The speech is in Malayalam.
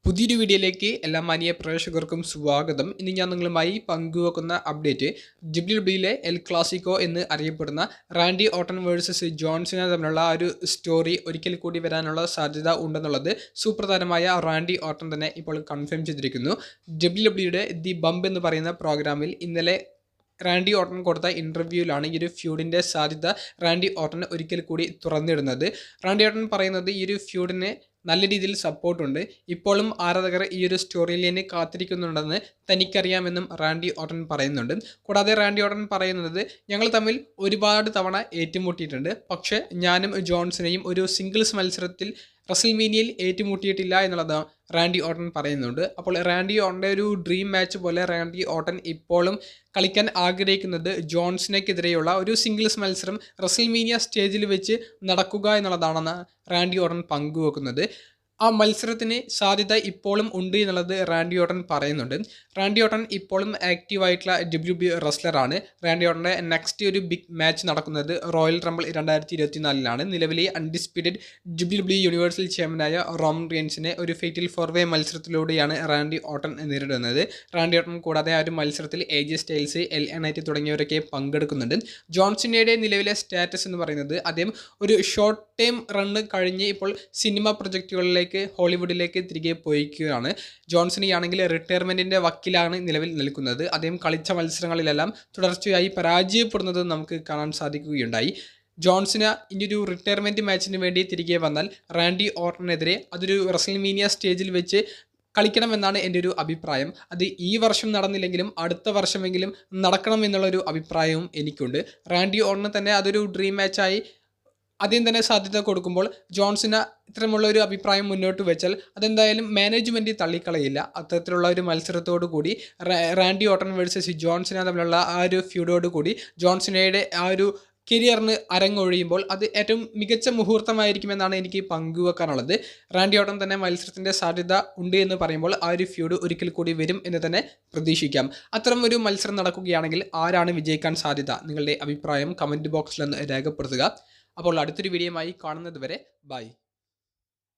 പുതിയൊരു വീഡിയോയിലേക്ക് എല്ലാ മാന്യ പ്രേക്ഷകർക്കും സ്വാഗതം. ഇനി ഞാൻ നിങ്ങളുമായി പങ്കുവെക്കുന്ന അപ്ഡേറ്റ് ഡബ്ല്യുഡബ്ല്യുഇയിലെ എൽ ക്ലാസിക്കോ എന്ന് അറിയപ്പെടുന്ന റാൻഡി ഓർട്ടൺ വേഴ്സസ് ജോൺ സിന തമ്മിലുള്ള ഒരു സ്റ്റോറി ഒരിക്കൽ കൂടി വരാനുള്ള സാധ്യത ഉണ്ടെന്നുള്ളത് സൂപ്പർ താരമായ റാൻഡി ഓർട്ടൺ തന്നെ ഇപ്പോൾ കൺഫേം ചെയ്തിരിക്കുന്നു. ഡബ്ല്യുഡബ്ല്യുഇയുടെ ദി ബംപ് എന്ന് പറയുന്ന പ്രോഗ്രാമിൽ ഇന്നലെ റാൻഡി ഓർട്ടൺ കൊടുത്ത ഇൻ്റർവ്യൂവിലാണ് ഈ ഒരു ഫ്യൂഡിൻ്റെ സാധ്യത റാൻഡി ഓർട്ടൺ ഒരിക്കൽ കൂടി തുറന്നിടുന്നത്. റാൻഡി ഓർട്ടൺ പറയുന്നത് ഈ ഒരു ഫ്യൂഡിന് നല്ല രീതിയിൽ സപ്പോർട്ടുണ്ട്, ഇപ്പോഴും ആരാധകർ ഈ ഒരു സ്റ്റോറിയിൽ നിന്ന് കാത്തിരിക്കുന്നുണ്ടെന്ന് തനിക്കറിയാമെന്നും റാൻഡി ഓർട്ടൺ പറയുന്നുണ്ട്. കൂടാതെ റാൻഡി ഓർട്ടൺ പറയുന്നത്, ഞങ്ങൾ തമ്മിൽ ഒരുപാട് തവണ ഏറ്റുമുട്ടിയിട്ടുണ്ട്, പക്ഷേ ഞാനും ജോൺസിനെയും ഒരു സിംഗിൾസ് മത്സരത്തിൽ റസൽമേനിയയിൽ ഏറ്റുമുട്ടിയിട്ടില്ല എന്നുള്ളത് റാൻഡി ഓർട്ടൺ പറയുന്നുണ്ട്. അപ്പോൾ റാൻഡി ഓർട്ടൻ്റെ ഒരു ഡ്രീം മാച്ച് പോലെ റാൻഡി ഓർട്ടൺ ഇപ്പോഴും കളിക്കാൻ ആഗ്രഹിക്കുന്നത് ജോൺസിനെതിരെയുള്ള ഒരു സിംഗിൾസ് മത്സരം റസൽമേനിയ സ്റ്റേജിൽ വെച്ച് നടക്കുക എന്നുള്ളതാണെന്ന് റാൻഡി ഓർട്ടൺ പങ്കുവെക്കുന്നത്. ആ മത്സരത്തിന് സാധ്യത ഇപ്പോഴും ഉണ്ട് എന്നുള്ളത് റാൻഡി ഓർട്ടൺ പറയുന്നുണ്ട്. റാൻഡി ഓർട്ടൺ ഇപ്പോഴും ആക്റ്റീവായിട്ടുള്ള ഡബ്ല്യുഡബ്ല്യുഇ റെസ്ലറാണ്. റാൻഡി ഓർട്ടൻ്റെ നെക്സ്റ്റ് ഒരു ബിഗ് മാച്ച് നടക്കുന്നത് റോയൽ റംബിൾ 2024 നിലവിലെ അൺഡിസ്പ്യൂട്ടഡ് ഡബ്ല്യുഡബ്ല്യുഇ യൂണിവേഴ്സൽ ചാമ്പ്യനായ റോമൻ റീൻസിനെ ഒരു ഫേറ്റൽ 4-way മത്സരത്തിലൂടെയാണ് റാൻഡി ഓർട്ടൺ നേരിടുന്നത്. റാൻഡി ഓർട്ടൺ കൂടാതെ ആ ഒരു മത്സരത്തിൽ AJ സ്റ്റൈൽസ്, LA നൈറ്റ് തുടങ്ങിയവരൊക്കെ പങ്കെടുക്കുന്നുണ്ട്. ജോൺസിനയുടെ നിലവിലെ സ്റ്റാറ്റസ് എന്ന് പറയുന്നത് അദ്ദേഹം ഒരു ഷോർട്ട് ടൈം റണ്ണ് കഴിഞ്ഞ് ഇപ്പോൾ സിനിമ പ്രൊജക്റ്റുകളിലേക്ക് ഹോളിവുഡിലേക്ക് തിരികെ പോയിരിക്കുകയാണ്. ജോൺസണിയാണെങ്കിൽ റിട്ടയർമെൻറ്റിൻ്റെ വക്കിലാണ് നിലവിൽ നിൽക്കുന്നത്. അദ്ദേഹം കളിച്ച മത്സരങ്ങളിലെല്ലാം തുടർച്ചയായി പരാജയപ്പെടുന്നത് നമുക്ക് കാണാൻ സാധിക്കുകയുണ്ടായി. ജോൺസിന് ഇനിയൊരു റിട്ടയർമെൻറ്റ് മാച്ചിന് വേണ്ടി തിരികെ വന്നാൽ റാൻഡി ഓർട്ടനെതിരെ അതൊരു റസൽമേനിയ സ്റ്റേജിൽ വെച്ച് കളിക്കണമെന്നാണ് എൻ്റെ ഒരു അഭിപ്രായം. അത് ഈ വർഷം നടന്നില്ലെങ്കിലും അടുത്ത വർഷമെങ്കിലും നടക്കണം എന്നുള്ളൊരു അഭിപ്രായവും എനിക്കുണ്ട്. റാൻഡി ഓർട്ടന് തന്നെ അതൊരു ഡ്രീം മാച്ചായി ആദ്യം തന്നെ സാധ്യത കൊടുക്കുമ്പോൾ ജോൺസിന് ഇത്തരമുള്ള ഒരു അഭിപ്രായം മുന്നോട്ട് വെച്ചാൽ അതെന്തായാലും മാനേജ്മെൻറ്റ് തള്ളിക്കളയില്ല. അത്തരത്തിലുള്ള ഒരു മത്സരത്തോടു കൂടി റാൻഡി ഓർട്ടൺ വേഴ്സസ് ജോൺസിന തമ്മിലുള്ള ആ ഒരു ഫ്യൂഡോട് കൂടി ജോൺസിനയുടെ ആ ഒരു കരിയറിന് അരങ്ങൊഴിയുമ്പോൾ അത് ഏറ്റവും മികച്ച മുഹൂർത്തമായിരിക്കുമെന്നാണ് എനിക്ക് പങ്കുവെക്കാനുള്ളത്. റാൻഡി ഓർട്ടൺ തന്നെ മത്സരത്തിൻ്റെ സാധ്യത ഉണ്ട് എന്ന് പറയുമ്പോൾ ആ ഒരു ഫ്യൂഡ് ഒരിക്കൽ കൂടി വരും എന്ന് തന്നെ പ്രതീക്ഷിക്കാം. അത്തരം ഒരു മത്സരം നടക്കുകയാണെങ്കിൽ ആരാണ് വിജയിക്കാൻ സാധ്യത? നിങ്ങളുടെ അഭിപ്രായം കമൻറ്റ് ബോക്സിലൊന്ന് രേഖപ്പെടുത്തുക. അപ്പോൾ അടുത്തൊരു വീഡിയോയുമായി കാണുന്നത് വരെ ബൈ.